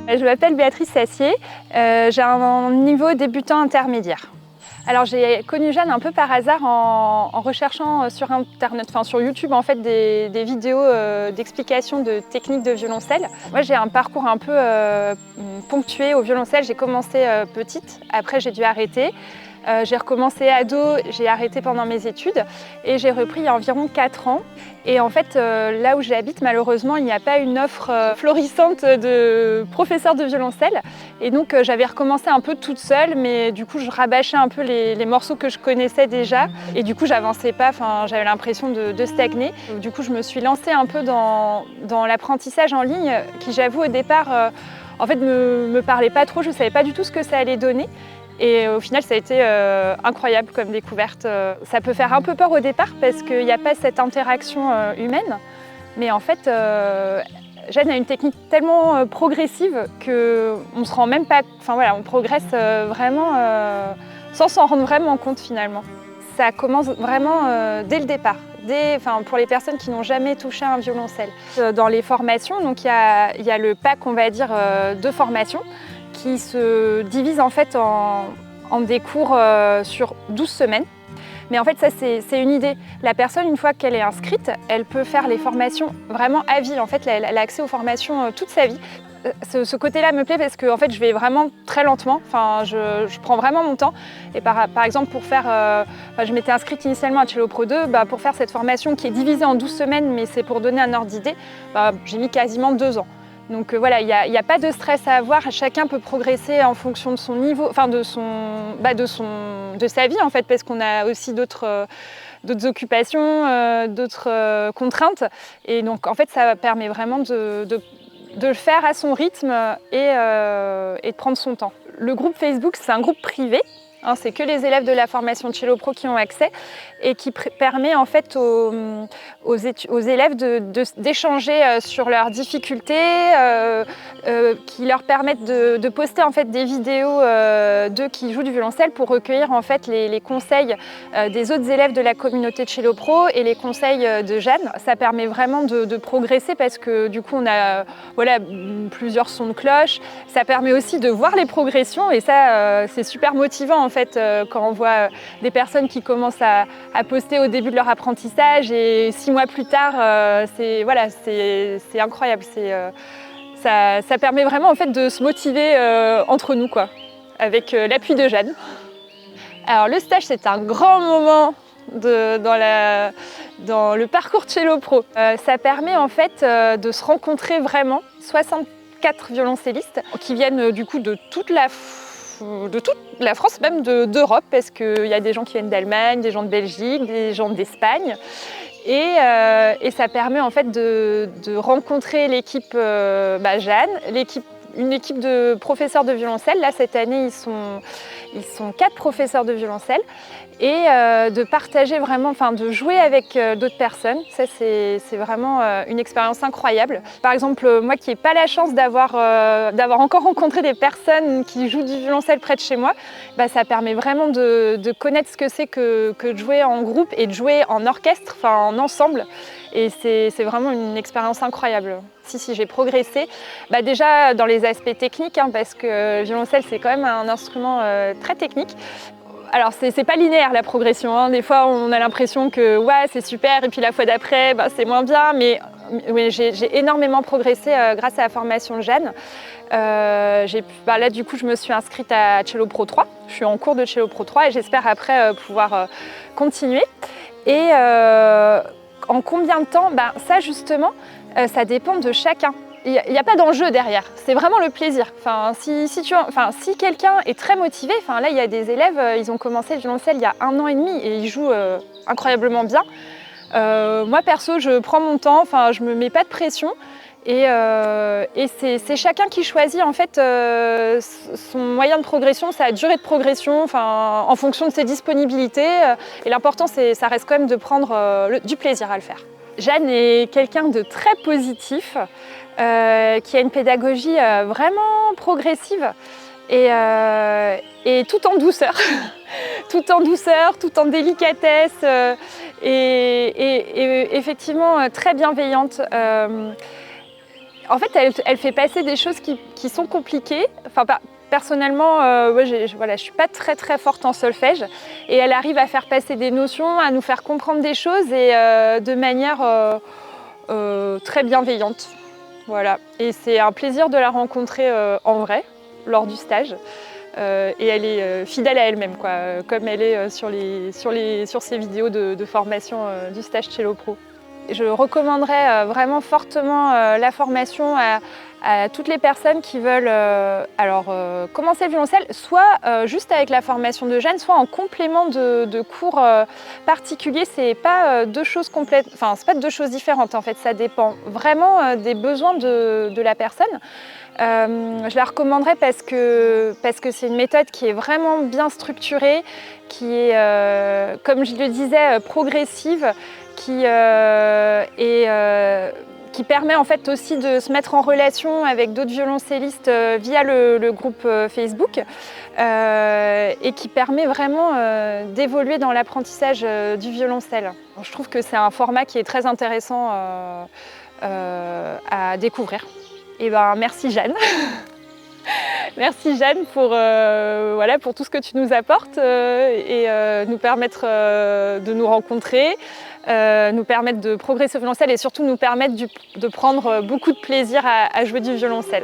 Je m'appelle Béatrice Sassier, j'ai un niveau débutant intermédiaire. Alors j'ai connu Jeanne un peu par hasard en recherchant sur internet, enfin sur YouTube en fait des vidéos d'explications de techniques de violoncelle. Moi j'ai un parcours un peu ponctué au violoncelle, j'ai commencé petite, après j'ai dû arrêter. J'ai recommencé ado, j'ai arrêté pendant mes études et j'ai repris il y a environ 4 ans. Et en fait, là où j'habite, malheureusement, il n'y a pas une offre florissante de professeurs de violoncelle. Et donc, j'avais recommencé un peu toute seule, mais du coup, je rabâchais un peu les morceaux que je connaissais déjà. Et du coup, j'avançais pas, j'avais l'impression de stagner. Du coup, je me suis lancée un peu dans l'apprentissage en ligne, qui, j'avoue, au départ, en fait, me parlait pas trop. Je savais pas du tout ce que ça allait donner. Et au final, ça a été incroyable comme découverte. Ça peut faire un peu peur au départ parce qu'il n'y a pas cette interaction humaine. Mais en fait, Jeanne a une technique tellement progressive qu'on ne se rend même pas... Enfin voilà, on progresse vraiment sans s'en rendre vraiment compte finalement. Ça commence vraiment dès le départ. Pour les personnes qui n'ont jamais touché un violoncelle. Dans les formations, donc il y a le pack, on va dire, de formation, qui se divise en fait en des cours sur 12 semaines. Mais en fait, ça, c'est une idée. La personne, une fois qu'elle est inscrite, elle peut faire les formations vraiment à vie. En fait, elle a accès aux formations toute sa vie. Ce côté-là me plaît parce que en fait, je vais vraiment très lentement. Je prends vraiment mon temps. Et par exemple, pour faire... je m'étais inscrite initialement à Cello Pro 2. Pour faire cette formation qui est divisée en 12 semaines, mais c'est pour donner un ordre d'idée, j'ai mis quasiment 2 ans. Donc voilà, il n'y a pas de stress à avoir, chacun peut progresser en fonction de son niveau, de sa vie en fait, parce qu'on a aussi d'autres occupations, d'autres contraintes. Et donc en fait, ça permet vraiment de le faire à son rythme et de prendre son temps. Le groupe Facebook, c'est un groupe privé. C'est que les élèves de la formation Cello Pro qui ont accès et qui permet en fait aux élèves d'échanger sur leurs difficultés, qui leur permettent de poster en fait des vidéos d'eux qui jouent du violoncelle pour recueillir en fait les conseils des autres élèves de la communauté Cello Pro et les conseils de Jeanne. Ça permet vraiment de progresser parce que du coup on a plusieurs sons de cloche. Ça permet aussi de voir les progressions et ça c'est super motivant en fait quand on voit des personnes qui commencent à poster au début de leur apprentissage et 6 mois plus tard, c'est incroyable. Ça permet vraiment en fait de se motiver entre nous quoi, avec l'appui de Jeanne. Alors le stage c'est un grand moment dans le parcours Cello Pro. Ça permet en fait de se rencontrer vraiment 64 violoncellistes qui viennent du coup de toute la France, même d'Europe, parce qu'il y a des gens qui viennent d'Allemagne, des gens de Belgique, des gens d'Espagne. Et ça permet en fait de rencontrer l'équipe Jeanne, une équipe de professeurs de violoncelle. Là, cette année, ils sont 4 professeurs de violoncelle. Et de partager vraiment, de jouer avec d'autres personnes. Ça, c'est vraiment une expérience incroyable. Par exemple, moi qui n'ai pas la chance d'avoir encore rencontré des personnes qui jouent du violoncelle près de chez moi, ça permet vraiment de connaître ce que c'est que de jouer en groupe et de jouer en orchestre, en ensemble. Et c'est vraiment une expérience incroyable. Si j'ai progressé, déjà dans les aspects techniques, parce que le violoncelle c'est quand même un instrument très technique. Alors c'est pas linéaire la progression, Des fois on a l'impression que ouais c'est super et puis la fois d'après c'est moins bien, mais j'ai énormément progressé grâce à la formation de Jeanne. Là du coup je me suis inscrite à Cello Pro 3, je suis en cours de Cello Pro 3 et j'espère après pouvoir continuer. Et en combien de temps, ça justement ça dépend de chacun. Il n'y a pas d'enjeu derrière, c'est vraiment le plaisir. Si quelqu'un est très motivé, là il y a des élèves, ils ont commencé le violoncelle il y a 1 an et demi et ils jouent incroyablement bien. Moi perso, je prends mon temps, je me mets pas de pression et c'est chacun qui choisit en fait son moyen de progression, sa durée de progression, en fonction de ses disponibilités. Et l'important, ça reste quand même de prendre du plaisir à le faire. Jeanne est quelqu'un de très positif, qui a une pédagogie vraiment progressive et tout en douceur, tout en délicatesse et effectivement très bienveillante. En fait, elle fait passer des choses qui sont compliquées. Enfin, personnellement, je suis pas très très forte en solfège et elle arrive à faire passer des notions, à nous faire comprendre des choses et de manière très bienveillante. Voilà. Et c'est un plaisir de la rencontrer en vrai lors du stage. Et elle est fidèle à elle-même, quoi, comme elle est sur ses vidéos de formation du stage Cello Pro. Je recommanderais vraiment fortement la formation à toutes les personnes qui veulent commencer le violoncelle, soit juste avec la formation de Jeanne, soit en complément de cours particuliers. C'est pas deux choses c'est pas deux choses différentes en fait. Ça dépend vraiment des besoins de la personne. Je la recommanderais parce que c'est une méthode qui est vraiment bien structurée, qui est, comme je le disais, progressive, qui permet en fait aussi de se mettre en relation avec d'autres violoncellistes via le groupe Facebook et qui permet vraiment d'évoluer dans l'apprentissage du violoncelle. Je trouve que c'est un format qui est très intéressant à découvrir. Et merci Jeanne. Merci Jeanne pour tout ce que tu nous apportes et nous permettre de nous rencontrer, nous permettre de progresser au violoncelle et surtout nous permettre de prendre beaucoup de plaisir à jouer du violoncelle.